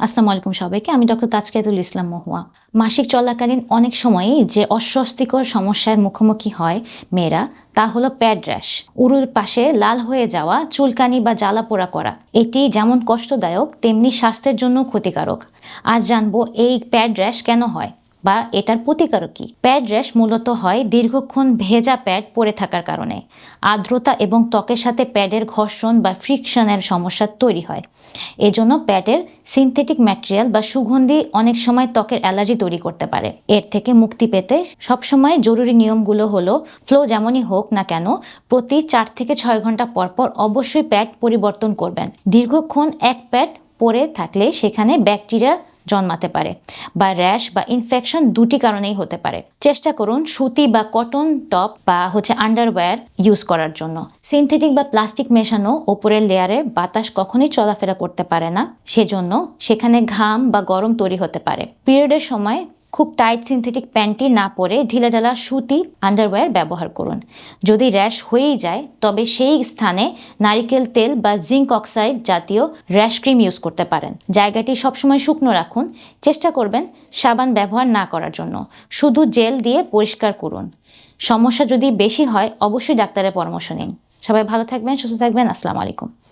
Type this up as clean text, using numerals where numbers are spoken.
আসসালামু আলাইকুম সবাইকে। আমি ডক্টর তাজকিয়াতুল ইসলাম মহুয়া। মাসিক চলাকালীন অনেক সময়ই যে অস্বস্তিকর সমস্যার মুখোমুখি হয় মেয়েরা, তা হলো প্যাড র্যাশ। উরুর পাশে লাল হয়ে যাওয়া, চুলকানি বা জ্বালাপোড়া করা। এটি যেমন কষ্টদায়ক তেমনি স্বাস্থ্যের জন্য ক্ষতিকারক। আজ জানবো এই প্যাড র্যাশ কেন হয় বা এটার প্রতিকারক কি। প্যাড র্যাশ মূলত হয় দীর্ঘক্ষণ ভেজা প্যাড পরে থাকার কারণে। আর্দ্রতা এবং ত্বকের সাথে প্যাডের ঘর্ষণ বা ফ্রিকশনের সমস্যা তৈরি হয়। এজন্য প্যাডের সিনথেটিক ম্যাটেরিয়াল বা সুগন্ধি অনেক সময় ত্বকের অ্যালার্জি তৈরি করতে পারে। এর থেকে মুক্তি পেতে সবসময় জরুরি নিয়মগুলো হলো, ফ্লো যেমনই হোক না কেন প্রতি 4 থেকে 6 ঘন্টা পর পর অবশ্যই প্যাড পরিবর্তন করবেন। দীর্ঘক্ষণ এক প্যাড পরে থাকলে সেখানে ব্যাকটেরিয়া জন্মাতে পারে বা র্যাশ বা ইনফেকশন দুটি কারণেই হতে পারে। চেষ্টা করুন সুতি বা কটন টপ বা আন্ডারওয়্যার ইউজ করার জন্য। সিনথেটিক বা প্লাস্টিক মেশানো ওপরের লেয়ারে বাতাস কখনোই চলাফেরা করতে পারে না, সেজন্য সেখানে ঘাম বা গরম তৈরি হতে পারে। পিরিয়ডের সময় খুব টাইট সিনথেটিক প্যান্টি না পরে ঢিলাঢালা সুতি আন্ডারওয়্যার ব্যবহার করুন। যদি র্যাশ হয়েই যায় তবে সেই স্থানে নারিকেল তেল বা জিঙ্ক অক্সাইড জাতীয় র্যাশ ক্রিম ইউজ করতে পারেন। জায়গাটি সবসময় শুকনো রাখুন। চেষ্টা করবেন সাবান ব্যবহার না করার জন্য। শুধু জেল দিয়ে পরিষ্কার করুন। সমস্যা যদি বেশি হয় অবশ্যই ডাক্তারের পরামর্শ নিন। সবাই ভালো থাকবেন, সুস্থ থাকবেন। আসসালামু আলাইকুম।